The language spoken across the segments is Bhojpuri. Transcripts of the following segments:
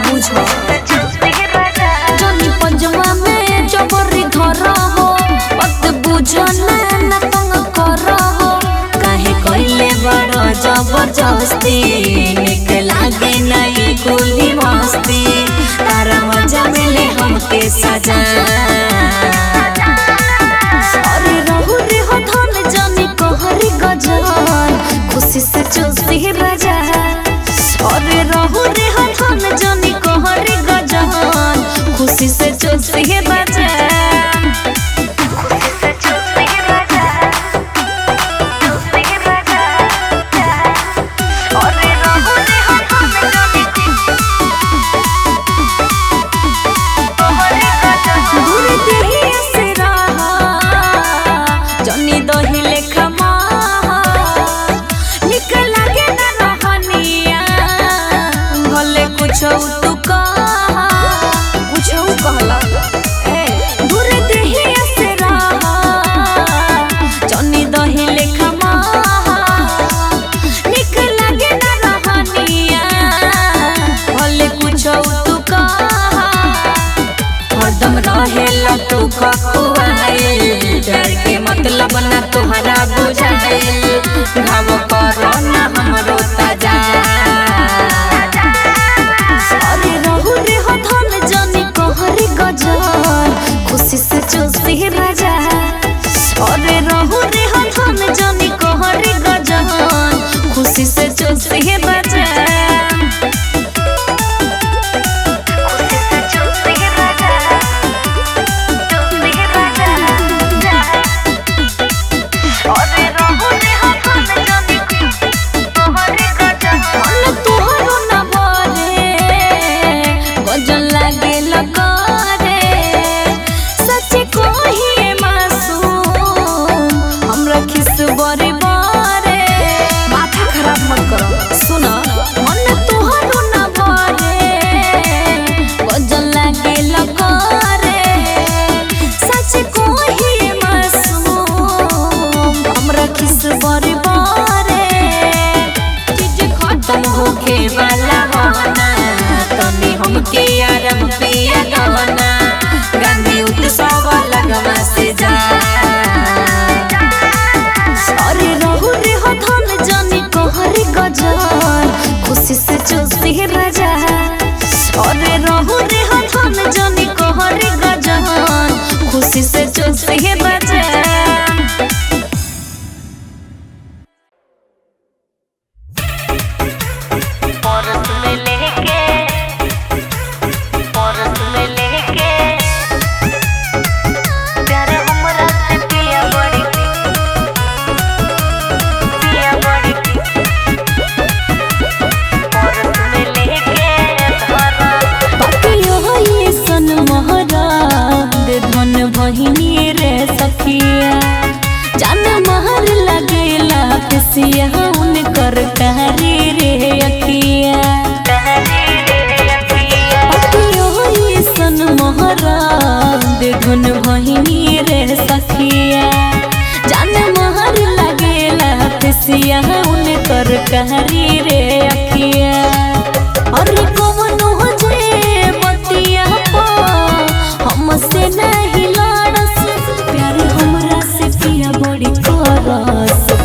बुझो जनी पंजवा में जबरी धर हो वक्त बुझो ना तंग कर हो काहे कइले बड़ जबरदस्ती निक लागे नहीं कुली मस्ती तारा मजा मिले हमके सजा अरे रहु रे हो धन जनी कहरी गजल खुशी से चुस्ती राजा अरे रहु रे हो धन जनी कहरी गजल खुशी से चुस्ती राजा तू खखुआइल डर के मतलब ना तुहरा बुझाइल घाव करो ना हमरो ताजा अरे रहु रे हो धन जनी कहरी गजल खुशी से चुस्ती राजा अरे रहु रे हो धन जनी कहरी गजल खुशी से चुस्ती राजा हमके आराम पिया गवना गांधी उत्सव लगवा से जा अरे रहु रे हो धन जनी कहरी गजल खुशी से चुस्ती राजा अरे रहु रे हो धन जनी कहरी गजल खुशी से चुस्ती राजा बहिनी रे सखिया जान महर लगेला पिसिया उनकर कहरी रे अखिया अखियो सन मोहरा दे धुन बहिनी रे सखिया जान महर लगेला पिसिया उनकर कहरी रे अखिया और कवनो जे बतिया पा हमसे नहीं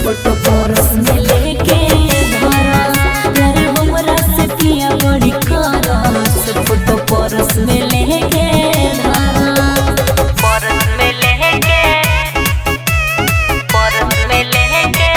फोटो परस में लेके धरस यार हमरा से पिया बड़ी करस फोटो परस में लेके धरस परस में लेके परस में लेके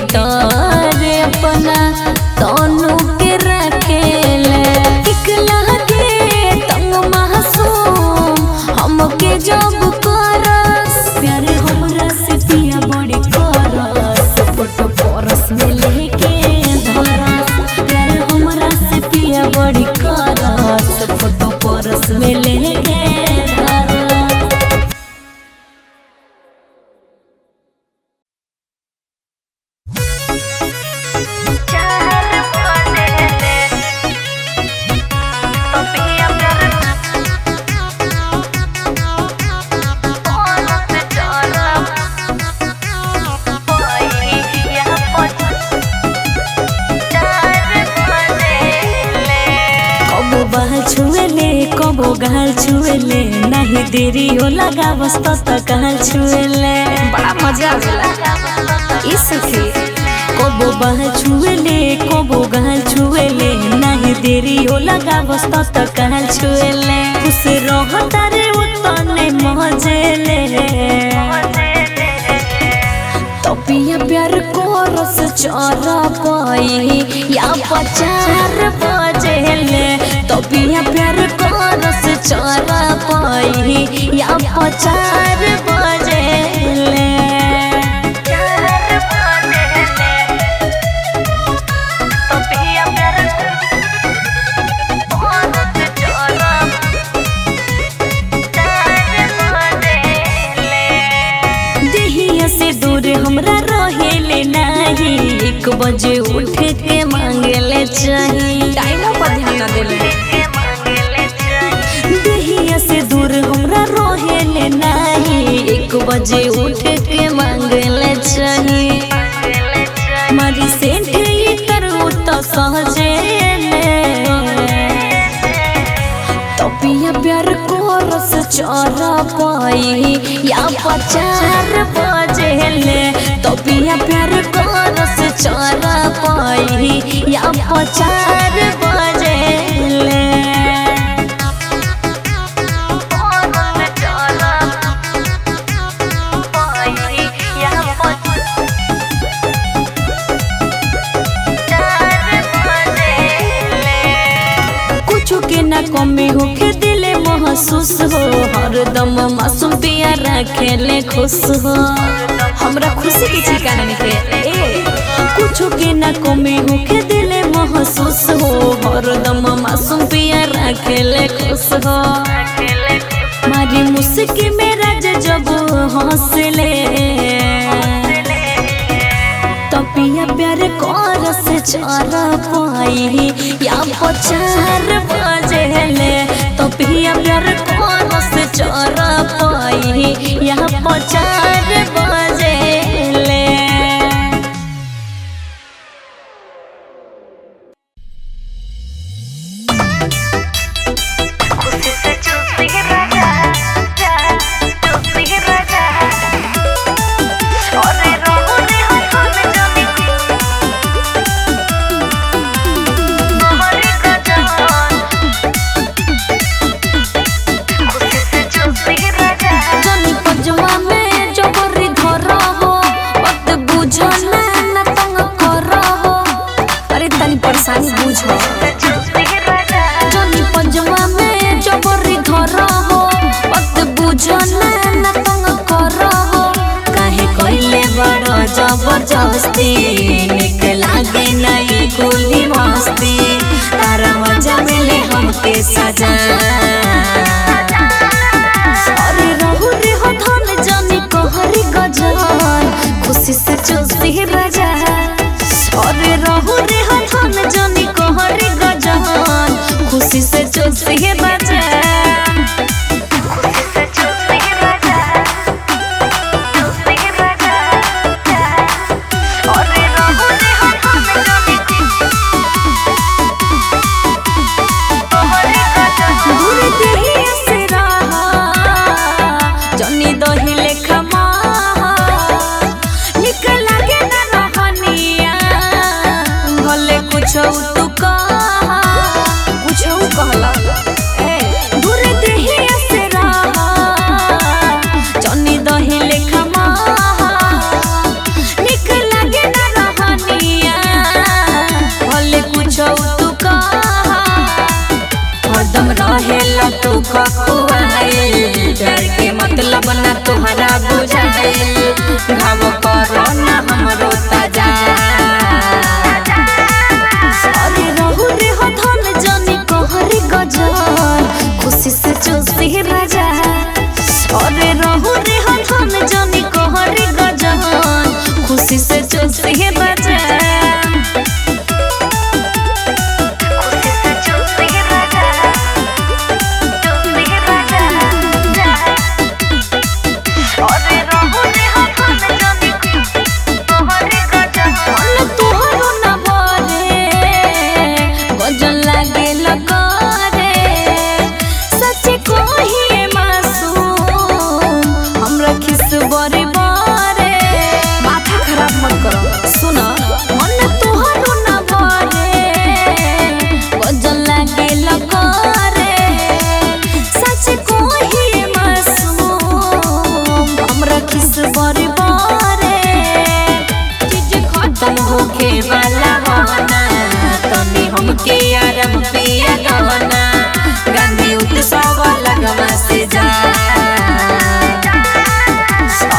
भीतर अपना तनु के रखेले टिकला के तंग मासूम हमके जब करस प्यार हमरा से पिया बड़ी करस फोटो परस में लेके धरस प्यार हमरा से पिया बड़ी करस फोटो परस में लेके कबो गाल छुएले नहीं देरी हो लगा बस तो गाल छुएले बड़ा मजा आवेला ई सखी कबो बाल छुएले कबो गाल छुएले नहीं देरी हो लगा बस तो गाल छुएले खुश रहता रे उतने मजेले तो पिया प्यार को रस चरा पाई या पचार बजेले तो पिया प्यार को रस चरा पाई या पचार बजेले देहिया से दूर हमरा रहेले नहीं 1 बजे उठे के मांगेले चाहिए टाइम पर ध्यान न देले देहिया से दूर हमरा रहेले नहीं 1 बजे उठे के मांगेले चाहिए मारी सेंट ही करू तो सहजेले तो पिया प्यार को रस चरा पाई या पचार बजेले तो पिया प्यार को रस चरा पाई या पचार बजेले के ना कमी होके दिले महसूस हो हरदम मासूम पिया रखेले खुश हो हमरा खुशी के ठिकाना निके कुछ के ना कमी होके दिले महसूस हो हरदम मासूम पिया रखेले खुश हो मारी मुस्की मेरा जब हंसले तो पिया प्यार को रस चरा पाई या पचार बजेले तो पिया प्यार को रस चरा पाई या पचार बजेले परेशानी बुझो जनी पंजवा में जबरी धर हो वक्त बुझो ना तंग कर हो काहे कइले बड़ जबरदस्ती निक लागे नहीं कुली मस्ती तारा मजा मिले हमके सजा अरे रहु रे हो धन जनी कहरी गजन खुशी से चुस्ती राजा अरे रहु रे हो धन जनी कहरी गजन खुशी से चुस्ती राजा होखे वाला होना तनी हमके आराम पिया गहना गांधी उत्सव लगवा से जा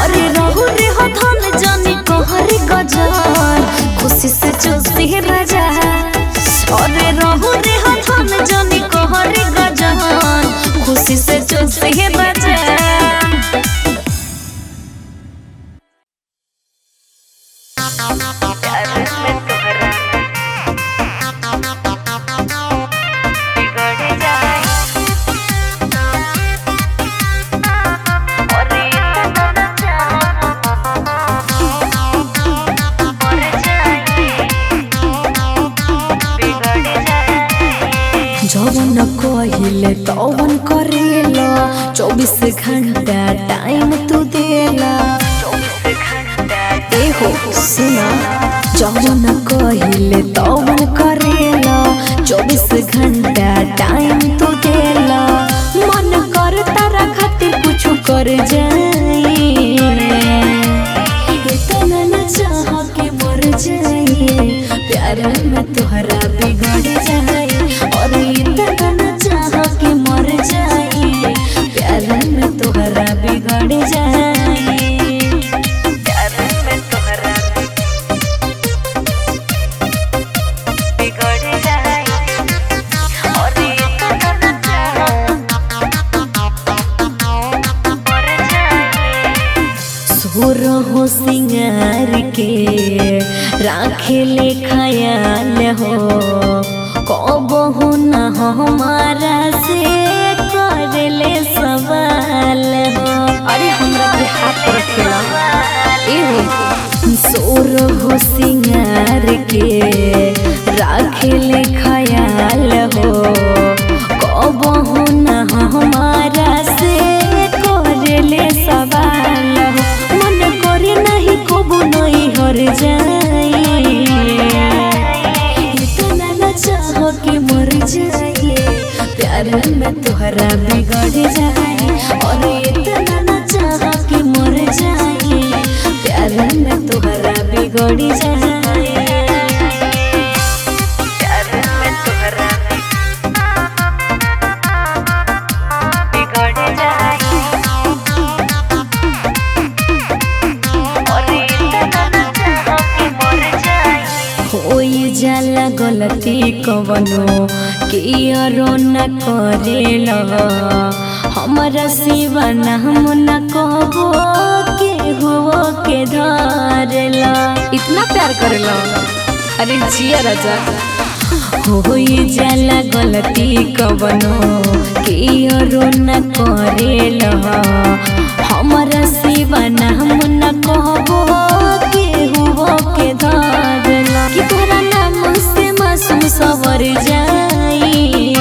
अरे रहु रे हो धन जानी कहरी गजल खुशी से चुसी राजा अरे रहु रे हो धन जानी कहरी गजल खुशी से चुसी राजा जवन कहिले तवन करेला 24 घंटा टाइम तू देला 24 घंटा देखो सुना जवन कहिले तवन करेला 24 घंटा टाइम तू देला मन कर तारा खातिर कुछ कर जाई इतना न चाह के मर जाई प्यार में तोहरा बिगड़ जाई और इतना न चाह के मर जाई प्यार में तोहरा बिगड़ जाई प्यार में तोहरा बिगड़ जाई और इतना न चाह मर जाई सुर हो सिंगार के राखे ले ख्याल हो कब हो न हमारा से कर ले सवाल हो अरे हमरा के हाथ रखेला सोर हो सिंगार के राखे ले ख्याल हो कब हो न हमारा से कर ले सवाल हो मन करे नहीं कब नहीं हर जाई इतना न चाह के मर जाए प्यार में तोहरा बिगड़ जाए और इतना न चाह के मर जाए प्यार में तोहरा बिगड़ जाए प्यार में तोहरा बिगड़ जाए और इतना न चाह के मर जाए होई जाला गलती कवनो कियारो न करेला हमरा सिवा हम न कहबो के हो के धरेला इतना प्यार करेला अरे जिया राजा होई जाला गलती कवनो कियारो न करेला हमरा सिवा हम न कहबो के हो के धरेला कि तोरा नाम से मासूम सवर जाई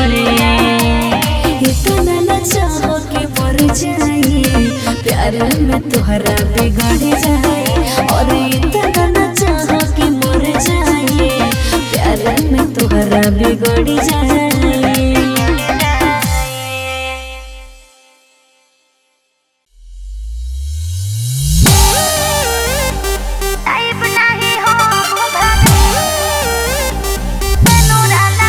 इतना न चाह के मर जाई प्यार में तोहरा बिगड़ जाए और इतना न चाह के मर जाए प्यार में तोहरा बिगड़ जाए Enamorada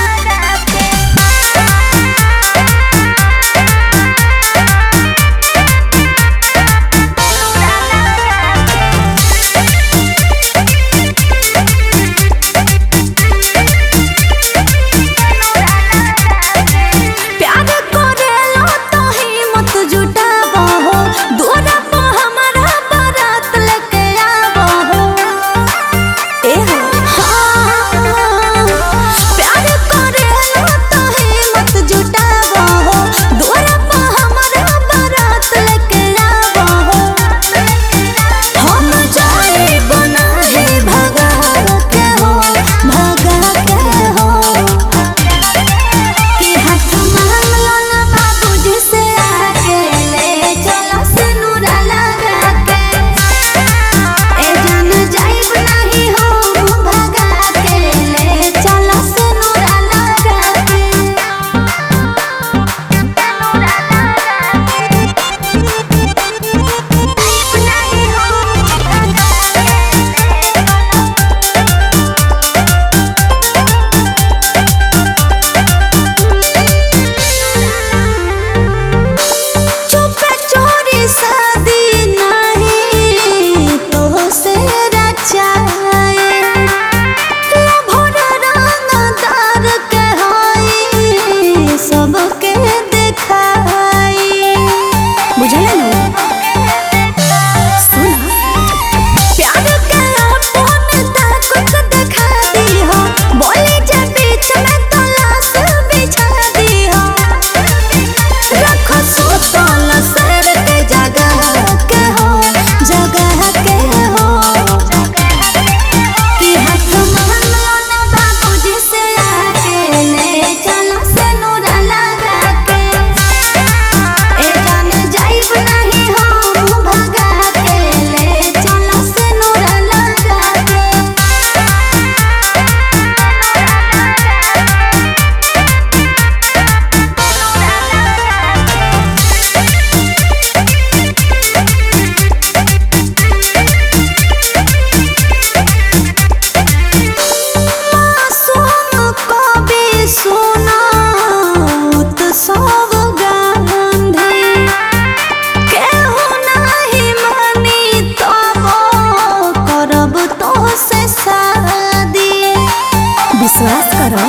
विश्वास करो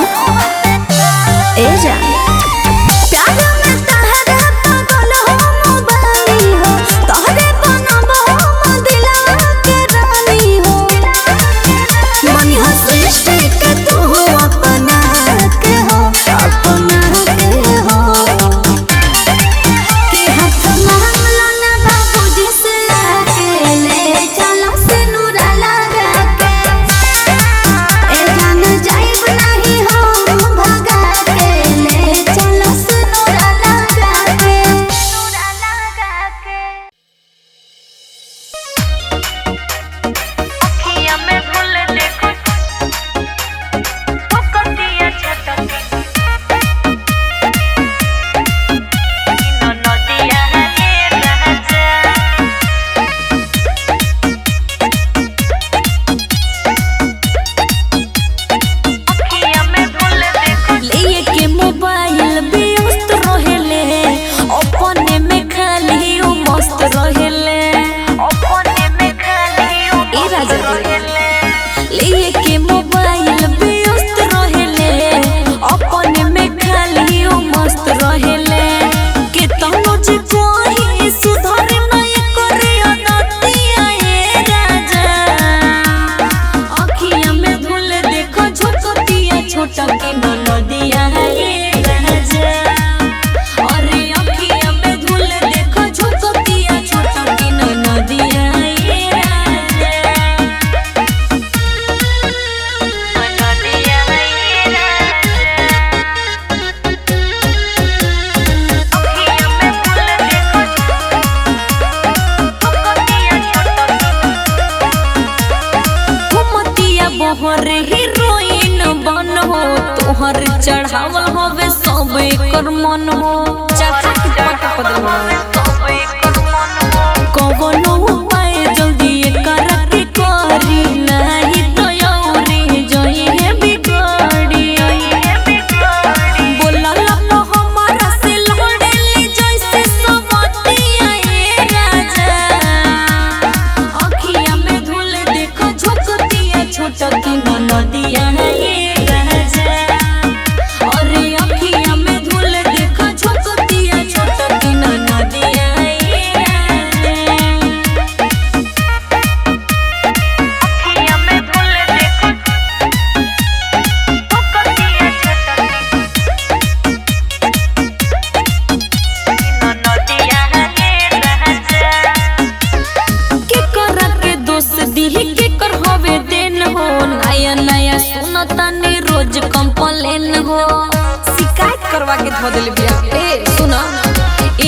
ए जा प्यार में तहरे पागल हो मोबानी हो तोहरे बनबो हम दिलवा के रानी हो मन हंसते के तू हो अपना के हो के हाथ मांगला ना बाबूजी से आके ले चलो सिनुरा लगा के ए जान जाइब नहीं हो भगा के ले चलो सिनुरा लगा के अखियां में भूल देखो तो कटिया छटके नदिया है राजा अखियां में भूल देखो लिए के मोबाइल व्यस्त रहेले अपने में खाली ओ मस्त रहेले अपने में खाली ओ मस्त रहेले लिए के मोबाइल व्यस्त रहेले अपने में खाली ओ मस्त रहेले के तनो जे कोई सुधर नहीं करे अदतिया ए राजा अखियां में भूल देखो झोकतिया छोटा के नदिया है ये राजा अरे अखियां में भूल देखो झोकतिया छोटा के नदिया है ये राजा नदिया है ये अखियां में भूल देखो झोकतिया छोटा घुमतिया बहर हीरोइन बन हो तोहर चढ़ावल होवे सब एकर मन हो चढ़ा के पट पदल कवनो उपाय जल्दी एकर के करी नहीं तो औरी जई है बिगड़ी बोलला तो हमारा से लड़ेली जैसे सबतिया ए राजा अखियां में धूल देखो झोकतिया छोटा की नदिया है ये राजा अरे अखियां में धूल देखो झोकतिया छोटा की नदिया है ये राजा अखियां में धूल देखो झोकतिया छोटा की नदिया है ये राजा के कर के दोस्त दिही के कर होवे देन हो नया नया सुनता ने रोज कंप्लेन हो शिकायत करवा के धो देले बिया ए सुना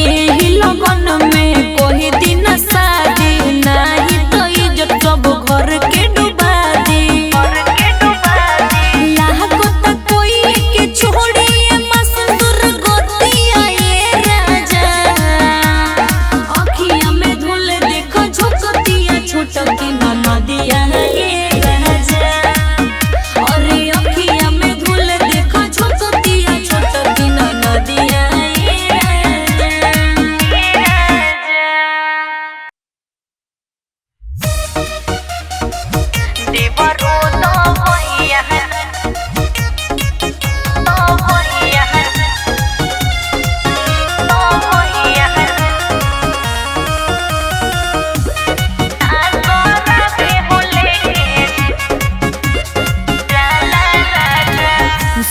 एही लगन में कोई दिन शादी नहीं तो इज्जत सब घर के डुबा दी लाहको तक कोई के छोड़िए मसदूर गोतिया ए राजा अखियां में धूल देखो झोकतिया छोटा की नदिया है ये राजा अरे अखियां में धूल देखो झोकतिया छोटा की नदिया है ये राजा देवरो तो भैया है तो भैया है तो भैया है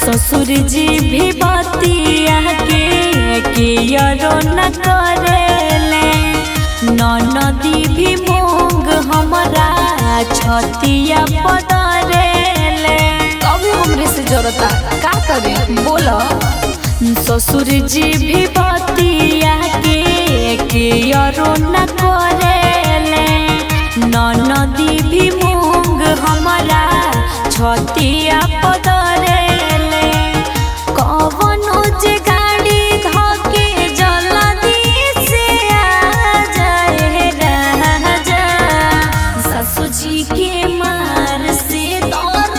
ससुर जी भी बतिया के यारो न करेले ननदी भी मोंग हमारा छतिया पदरेले कभी हमरे से जरूरत का करे बोलो ससुर जी भी बतिया के यारो न करेले ननदी भी मोंग हमारा छतिया पदरेले कवनो जे गाड़ी धके जल्दी से आ जाए राजा सासू जी के मार से दर्द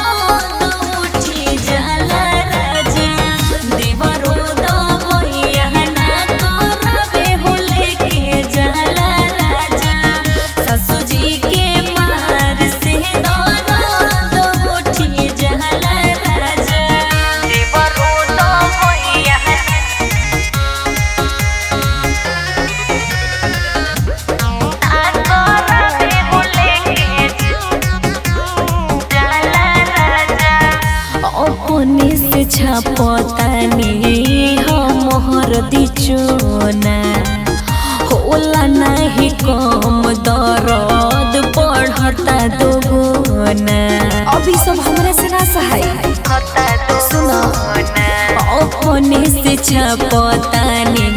उठी जाला राजा देवरो दवैया ना करबे हो लेके जाला राजा सासू जी के मार से दर्द उठी जाला राजा छापतानी हम हरदी चूना होला नहीं कम दर्द बढ़ता दुगुना। अभी सब हमरा से ना सहाय सुना अपने से छापतानी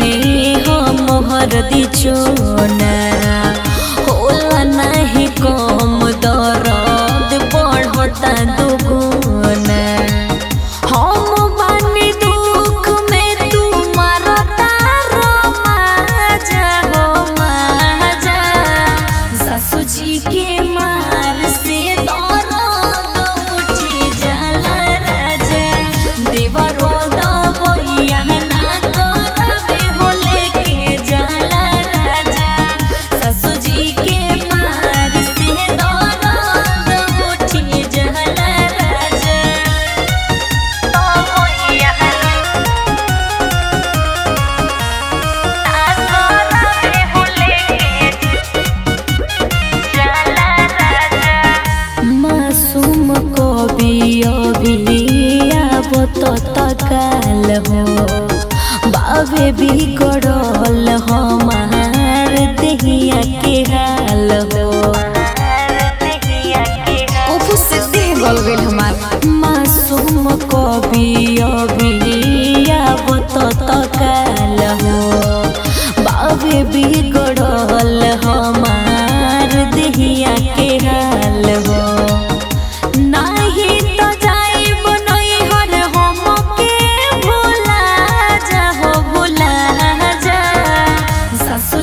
हम हरदी चूना होला नहीं कम दर्द बढ़ता दुगुना। हम बानी दुख में तू मरता रमाजा हो माजा सासू जी के मार से दर्द उठी जाला राजा देवरो दबैया ना करबे हो लेके जाला राजा सासू जी के मार से दर्द उठी जाला राजा। मासूम कभी अभी आवत तकाल हो बाबे बिगड़ल हमार देहिया के हाल हो। उफु से देह गल गेल हमार। मासूम कभी अभी आवत तकाल हो बाबे बिगड़ल हमार देहिया के हाल हो। नाही तो जाइब नैहर हमके भुला जा हो भुला जा सासू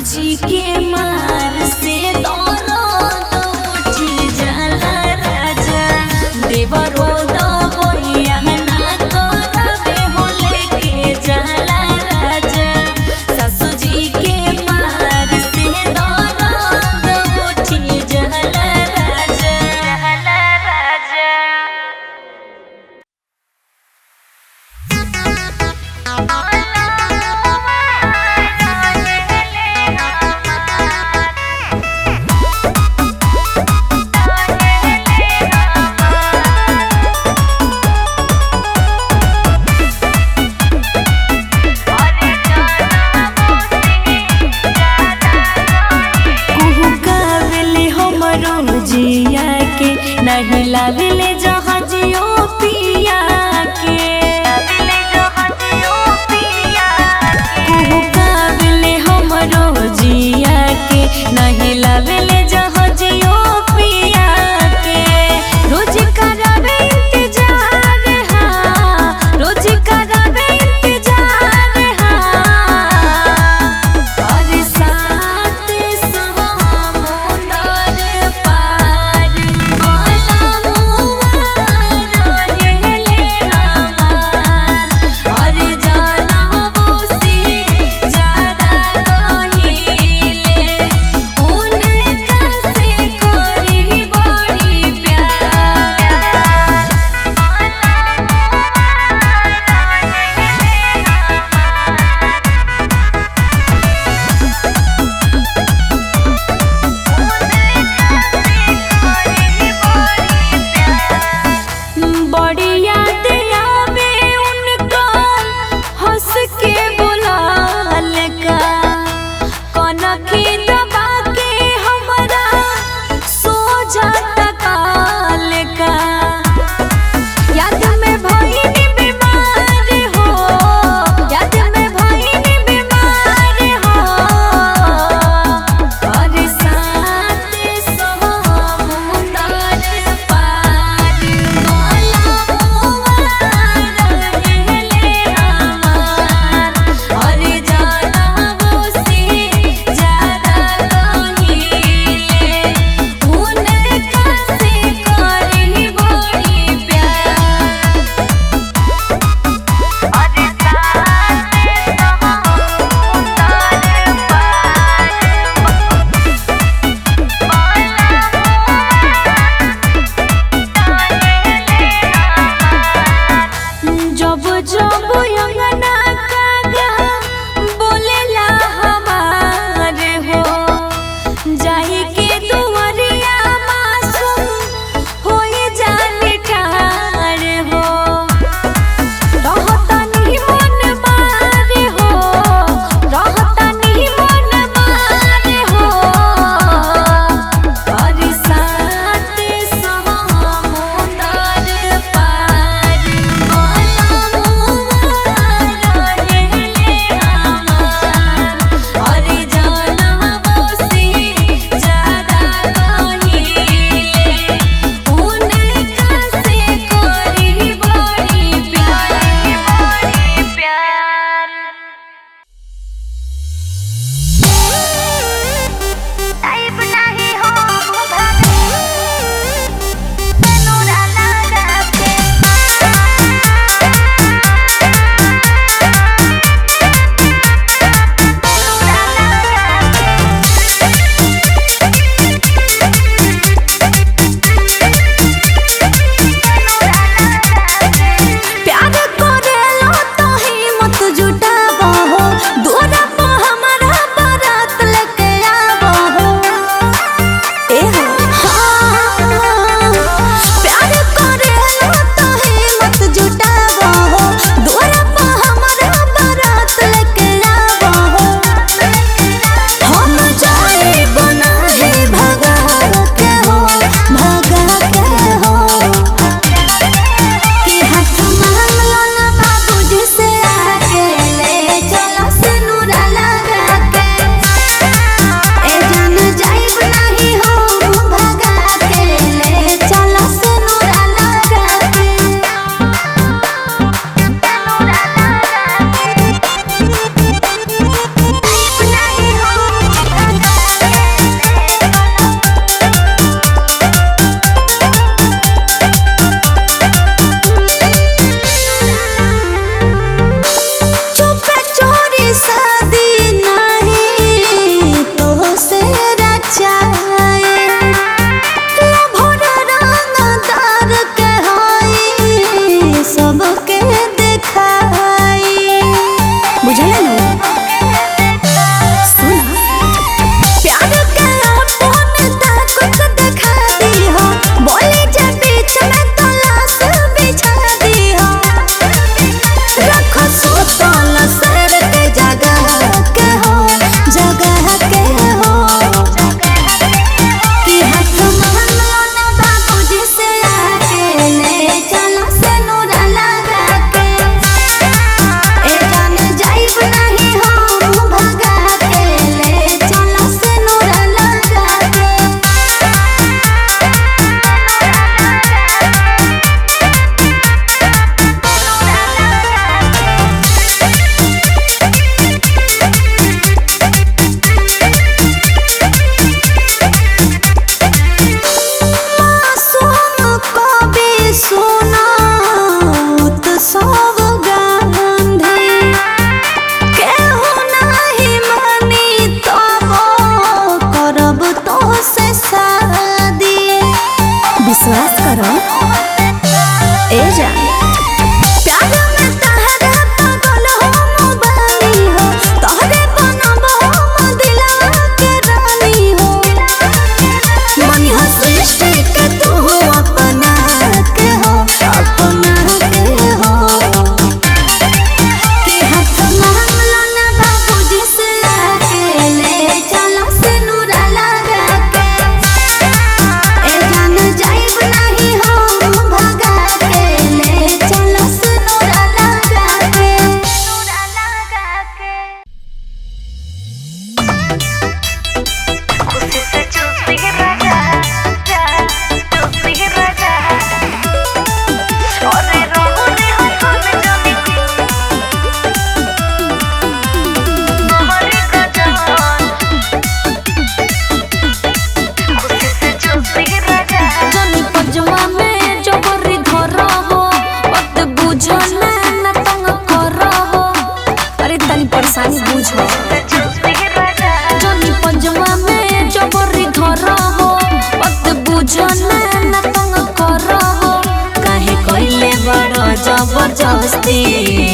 जबरदस्ती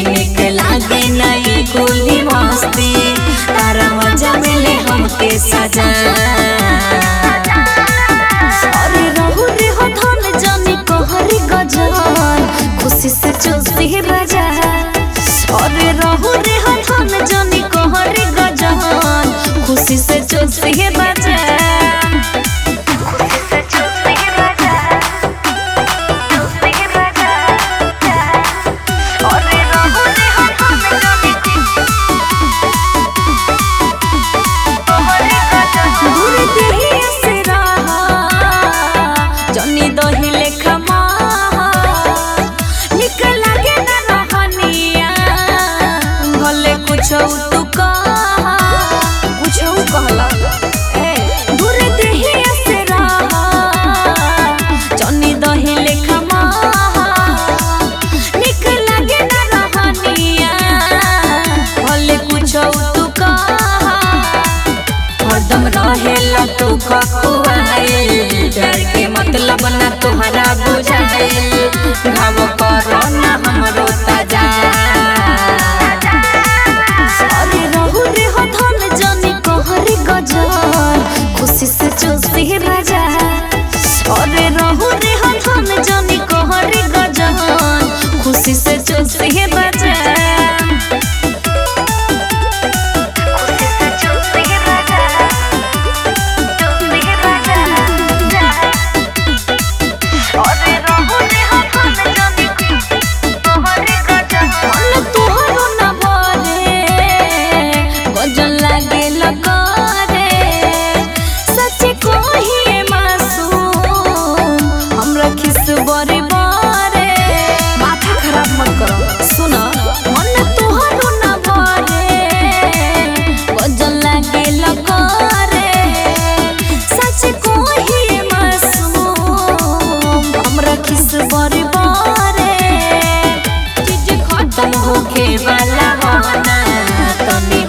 निक लागे नहीं कुली मस्ती तारा मजा मिले हमके सजा अरे रहु रे हो धन जानी कहरी गजान खुशी से चुस्ती राजा अरे रहु रे हो धन जानी कहरी गजान खुशी से चुस्ती राजा तू खखुआइल डर के मतलब ना तुहरा बुझाइल घाव करो ना हमरो ताजा अरे रहु रे हो धन जानी कहरी गजान खुशी से चुस्ती राजा अरे रहु रे हो धन जानी कहरी गजान खुशी से चुस्ती राजा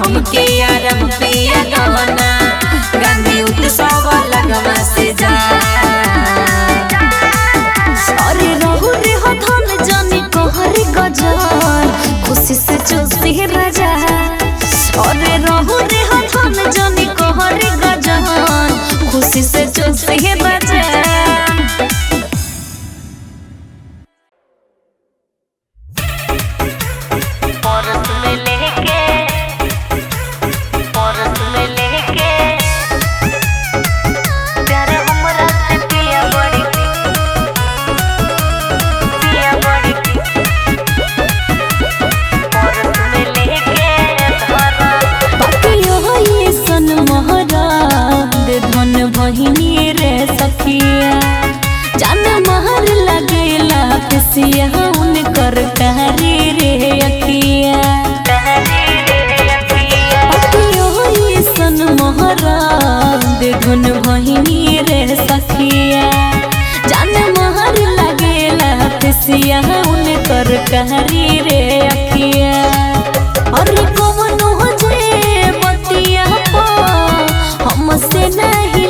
हमके आराम पिया गवना गांधी उत्सव लगवा से जा अरे रहु रे हो धन जानी कहरी गजान खुशी से चुस्ती राजा अरे रहु रे हो धन जानी कहरी गजान खुशी से चुस्ती राजा बहिनी रे सखिया जान महर लगेला पिसिया उनकर कहरी रे अखिया अखियो सन मोहरा दे धन बहिनी रे सखिया जान महर लगेला पिसिया उनकर कहरी रे अखिया अरे कौनो जे बतिया पा हमसे नहीं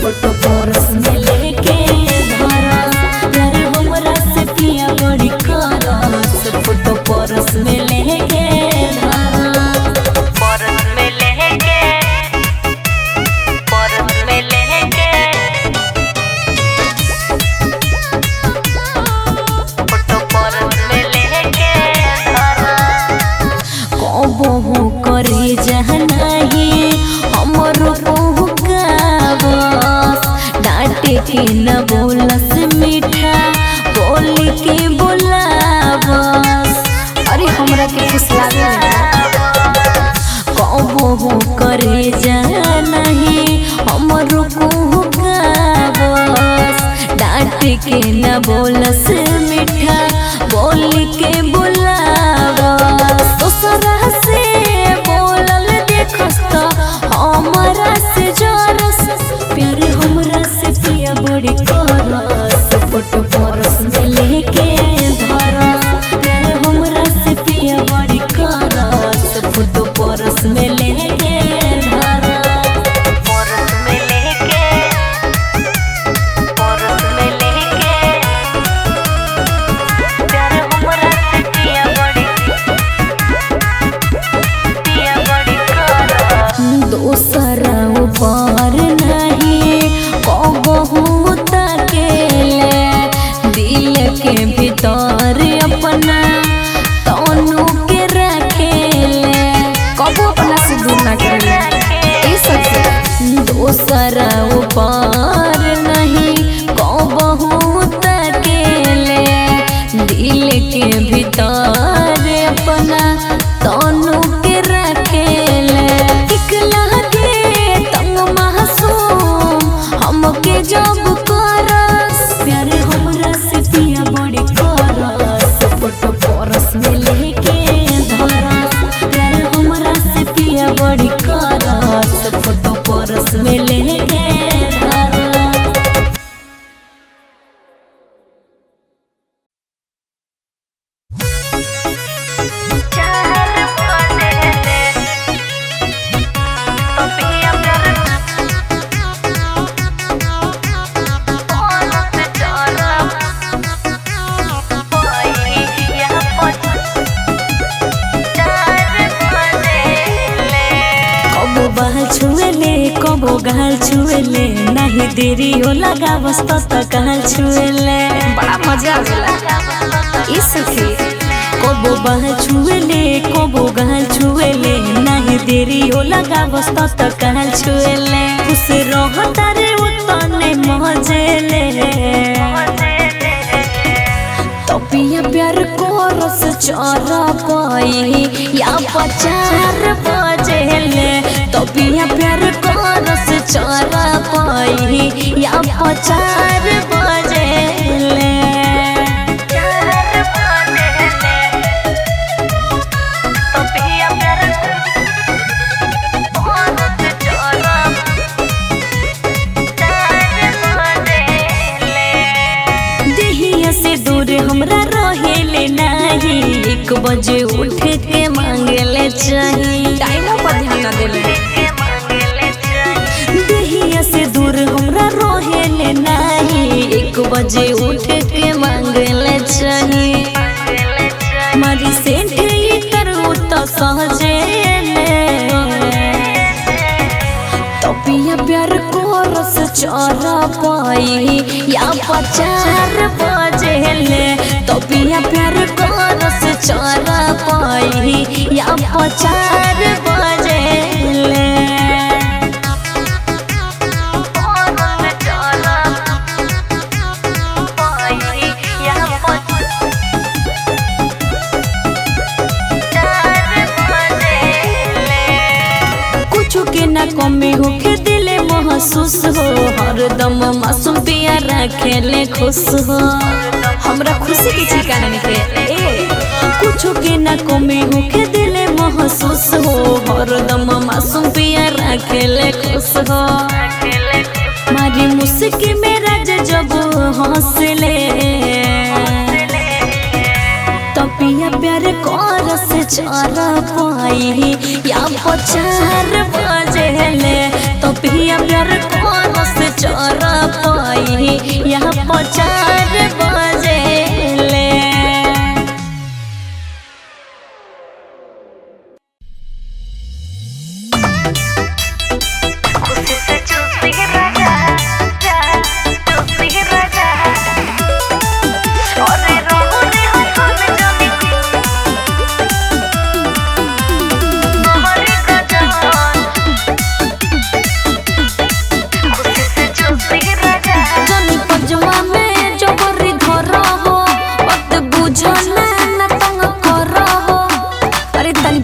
फोटो परस में लेके धरा यार हमरा से पिया बड़ी करस फोटो परस में लेके धरा परस में लेके फोटो परस में लेके धरा कबो करे जहना ही हमरो के न बोलस मीठा बोली के बोलावस अरे हमरा के खुश लागे कबो करे जाना ही हमरो को गावस डांट के न बोलस मीठा बोली के बोलावस दोसरा से बोलल देखस त हमरा से जरस प्यार हमरा से पिया बड़ी करस फोटो परस में लेके धरा प्यार हमरा से पिया बड़ी करस फोटो परस में लेके धरा परस में लेके जब करस प्यार हमरा से पिया बड़ी करस फोटो परस में लेके धरस प्यार हमरा से पिया बड़ी करस फोटो परस में लेके कबो गाल छुएले नहीं देरी हो लगा बस तो गाल छुएले बड़ा मजा आवेला ई सखी कबो बाल छुएले कबो गाल छुएले नहीं देरी हो लगा बस तो गाल छुएले खुश रहता रे उतने मजेले तो पिया प्यार को रस चरा पाई या पचार बजेले तो पिया प्यार को रस चरा पाई या पचार बजेले देहिया से दूर हमरा रहेले नहीं 1 बजे उठ के मांगेले चाहिए टाइम पर ध्यान देले देहिया से दूर हमरा रहेले नहीं 1 बजे उठ के मांगेले चाहिए मारी सेंट ई करू तो सहजेले तो पिया प्यार को रस चरा पाई या पचार बजेले तो पिया प्यार को रस चरा पाई या पचार बजेले के ना कमी होके दिले महसूस हो हरदम मासूम पिया रखेले खुश हो हमरा खुशी के ठिकाना निके कुछ के ना कमी होके दिले महसूस हो हरदम मासूम पिया रखेले खुश हो मारी मुस्की मेरा जब हंसले तो पिया प्यार को रस चरा पाई या पचार बजेले तो पिया प्यार को रस चरा पाई या पचार बजेले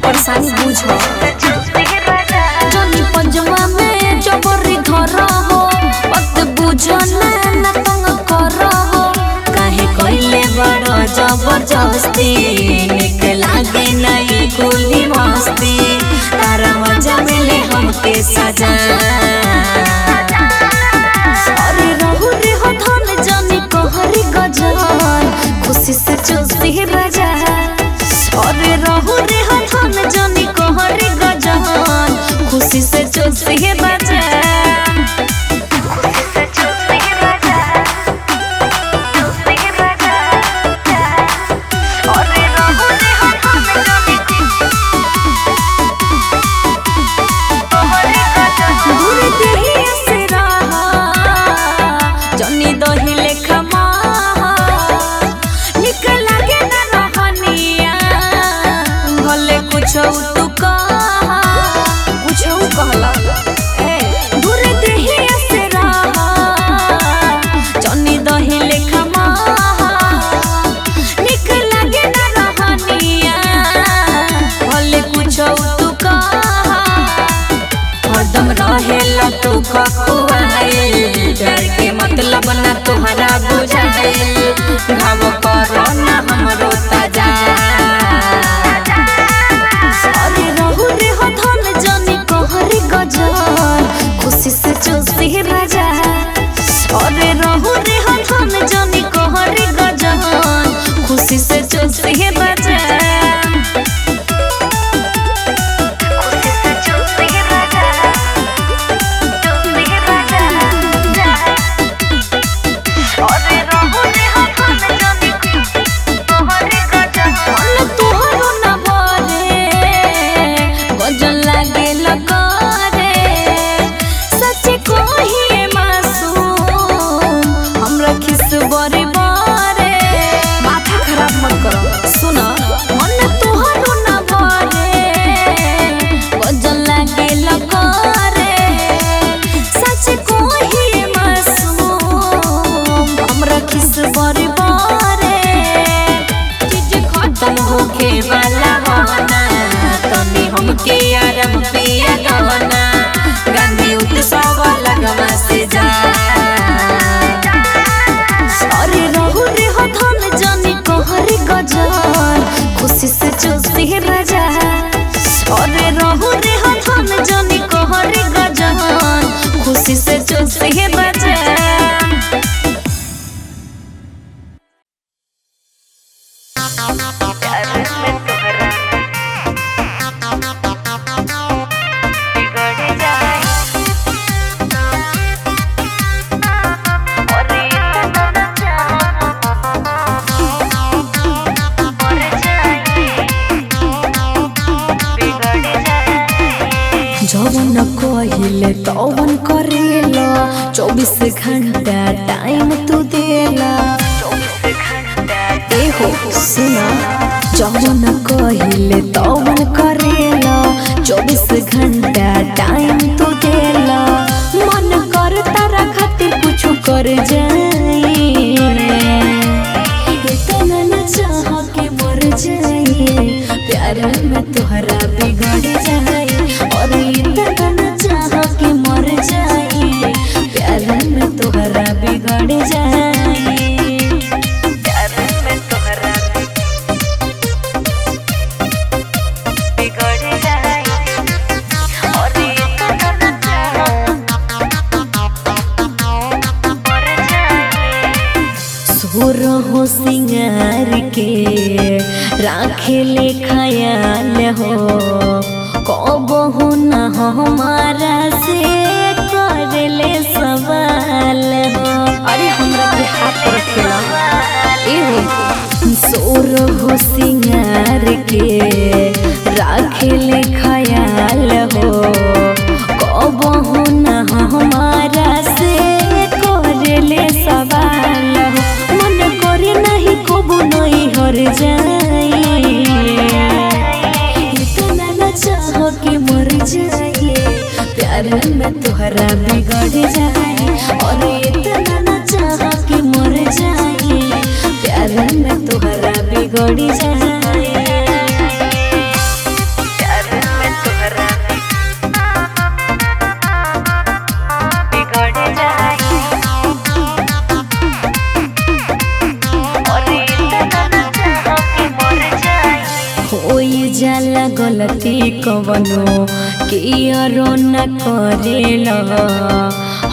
परेशानी बुझो जनी पंजवा में जबरी धर हो वक्त बुझो ना तंग कर हो काहे कइले बड़ जबरदस्ती निक लागे नहीं गोली मस्ती तारा मजा मिले हमके सजा अरे रहु रे हो धन जनी कहरी गजन खुशी से चुस्ती राजा अरे रहु रे धन जनी कहरी गजन खुशी से चुस्ती राजा रहेला तू खकुआइल डर के तब ना तुहरा बुझाइल घाव करो ना हमरो ताजा अरे रहु रे हो धन जानी कहरी गजर खुशी से चूसी राजा अरे रहु रे हो धन जानी कहरी गजर खुशी से चूसी राजा हमके आराम पिया गवना गांधी उत्सव लगवा से जा अरे रहु रे हो धन जानी कहरी गजर खुशी से चूसी राजा अरे रहु रे हो धन जानी कहरी गजर खुशी से चूसी राजा जवन कहिले तवन करेला 24 घंटा टाइम तू देला ए हो सुना जवन कहिले तवन करेला 24 घंटा टाइम तू देला मन कर तारा खातिर कुछ कर जाई इतना न चाह के मर जाई प्यार में तोहरा बिगड़ जाई और इतना न चाह के मर जाई प्यार में तोहरा बिगड़ जाई प्यार में तोहरा बिगड़ जाई और इतना न चाह मर जाई सुर हो सिंगार के राखे ले ख्याल हो कबहू न हमारा से कर ले सवाल हो अरे हमरा के हाथ पर रखेला सोर हो सिंगार के राखे ले ख्याल हो कबहू न हमारा से कर ले सवाल हो मन करे नहीं कबू नहीं हर जाई इतना न चाह के मर जाए प्यार में तोहरा बिगड़ जाए और इतना न चाह के मर जाए प्यार में तोहरा बिगड़ जाए प्यार में तोहरा बिगड़ जाए और इतना न चाह के मर जाए होई जाला गलती कवनो कियारो न करेला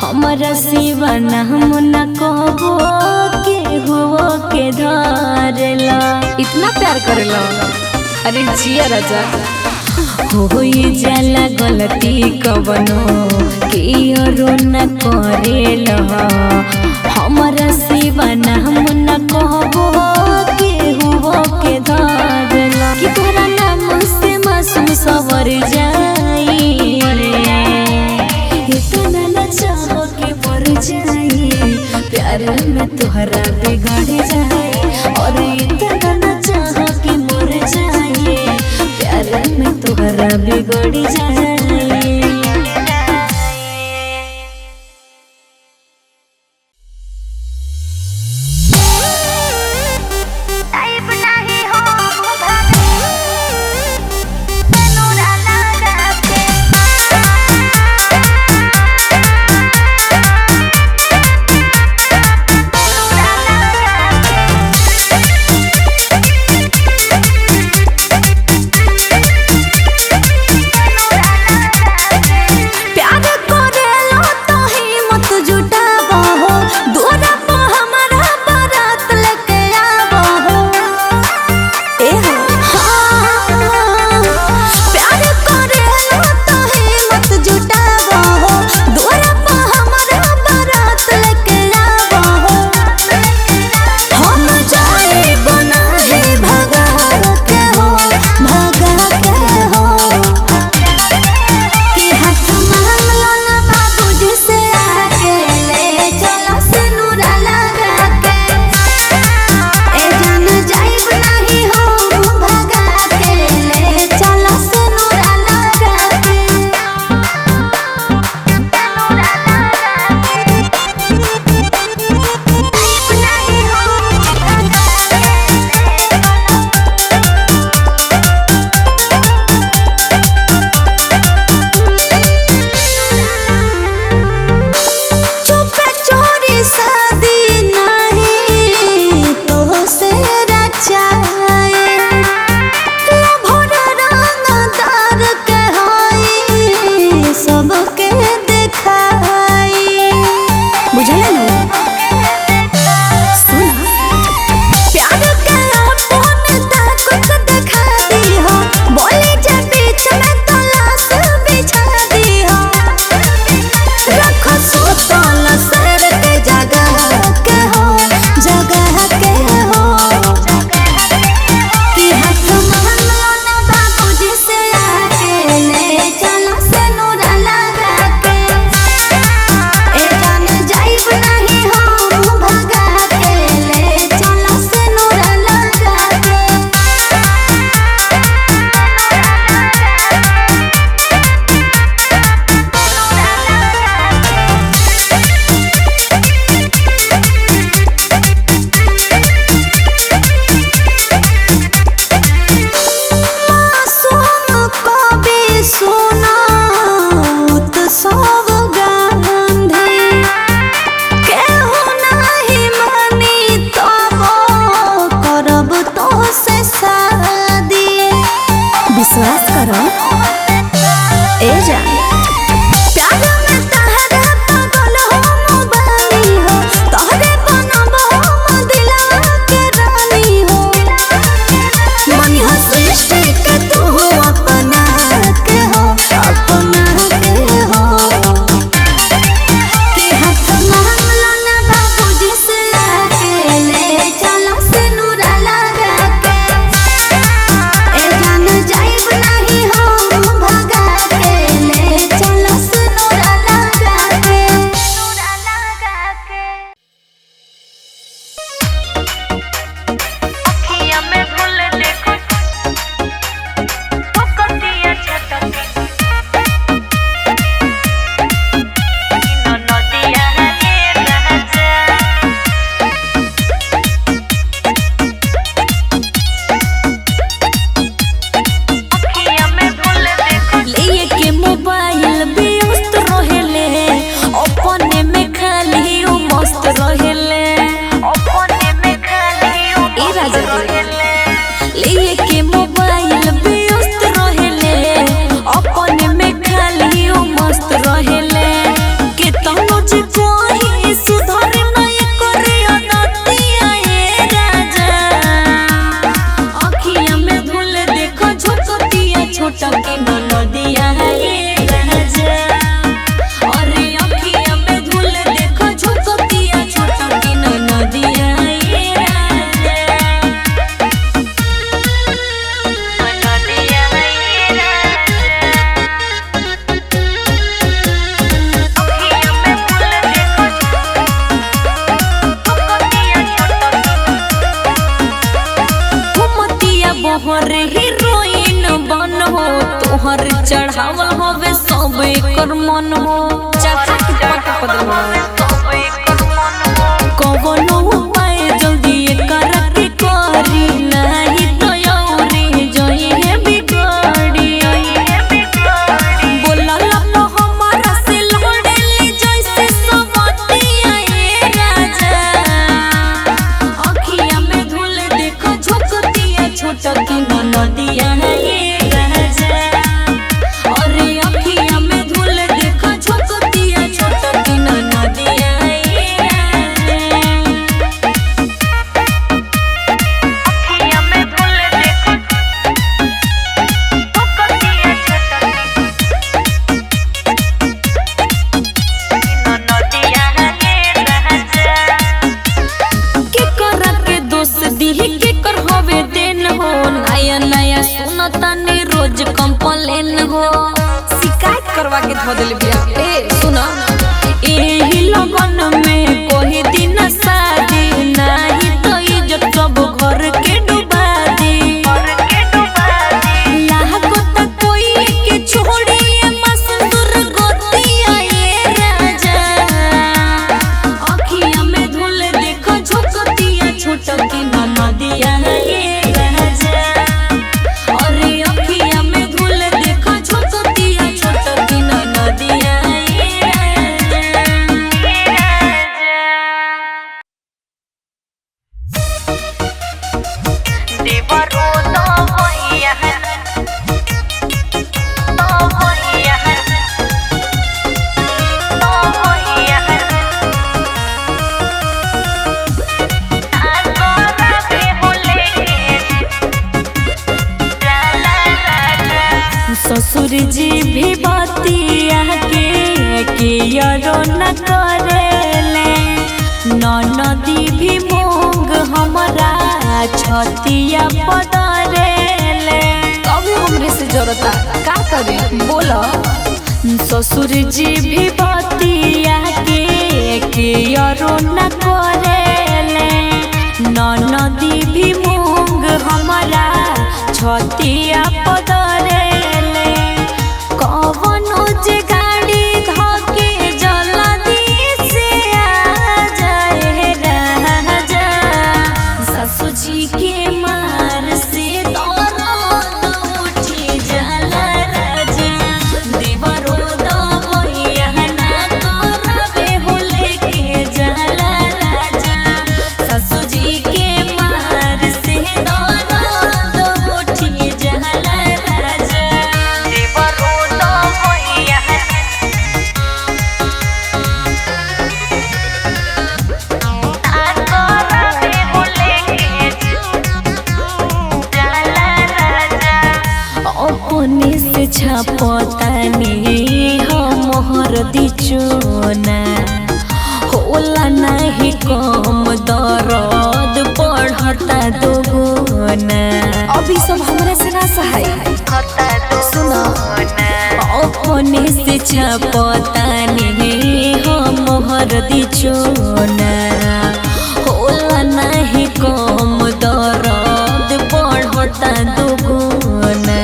हमरा सिवा हम न कहबो के हो के धरेला इतना प्यार करेला अरे जिया राजा होई जाला गलती कवनो कियारो न करेला हमरा सिवा हम न कहबो के हो के धरेला कि तोरा नाम से मासूम सवर जाई इतना न चाह के मर जाई प्यार में तोहरा बिगड़ जाए और इतना न चाह के मर जाए प्यार में तोहरा बिगड़ जाए तोहर चढ़ावल होवे सब एकर मन हो चढ़ा के पट पदल कवनो उपाय जल्दी एकर के करी नाही तो औरी जई है बिगड़ी बोलला तो हमारा से लड़ेली जैसे सबतिया ए राजा अखिया में धूल देखो झोंकतिया छोटा की नदिया है ये राजा और अखिया में धूल देखो झोंकतिया छोटा की नदिया है ये अखिया में धूल देखो झोंकतिया छोटा की नदिया है ये राजा के करा के दोस्त दिही के कर होवे देन हो नया नया सुनता ने रोज कंप्लेन हो शिकायत करवा के धो देले बिया ए सुना एही लगन में कोई दिन शादी नाही तो इज्जत सब घर के डुबा दी लाहको त कोई के छोड़ी मसदूर गोतिया ये राजा अखिया में धूल देखो झोंकतिया छोटा की नदिया है ये राजा और अखिया में धूल देखो झोंकतिया छोटा की नदिया है ये देवरो तो भैया है तो भैया है तो भैया है ससुर जी भी बतिया के यारो न करेले ननदी भी मूंग हमरा छतिया पदरेले कभी हमरे से जरूरता का करे बोलो ससुर जी भी बतिया के यारो न करेले ननदी भी मूंग हमरा छतिया पदरेले कवनो जे गाड़ी धके जल्दी से आ जाए राजा सासू जी के मार से दर्द उठी जाला राजा देवरो दबैया ना करबे हो लेके जाला राजा सासू जी के मार से दर्द उठी जाला राजा देवरो दबैया अपने से छपतानी हम हरदी चोना होला नहीं कम दर्द बढ़ता दोगुना अभी सब हमरा से ना सहाय सुनो अपने से छपतानी हम हरदी चोना होला नहीं कम दर्द बढ़ता दोगुना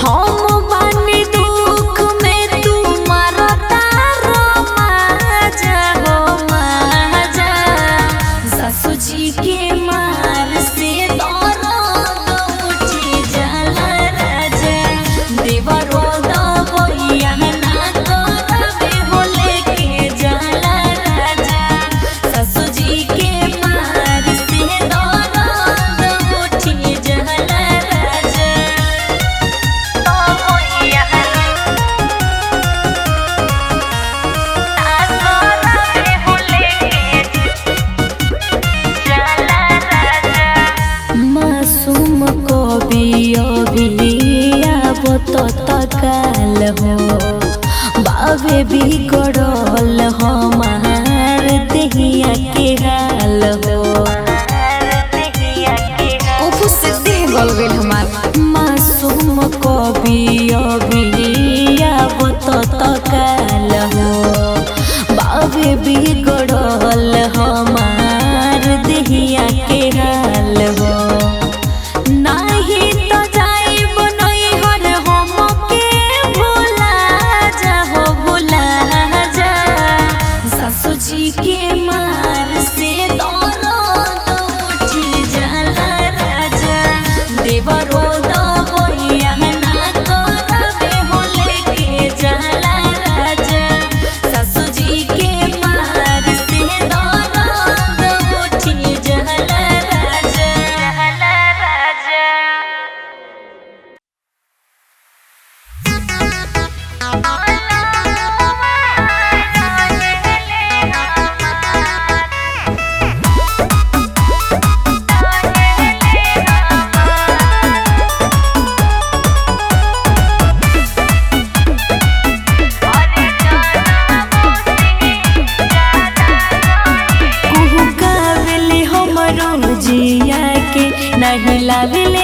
हम बानी दुख में तू मरता रमाजा हो माजा सासू जी के मार से दर्द उठी जाला राजा देवरो दबैया ना करबे हो लेके जाला राजा सासू जी के मार से दर्द उठी जाला राजा मासूम कवि अभियावत तकाल हो बाबे बिगड़ल हमार देहिया के हाल हो उफु से देह गल गइल हमार मासूम कवि अभियावत तकाल हो बाबे बिगड़ल हमार देहिया के हाल हो नाही तो जाइब नहीं हर हम हिलावे ले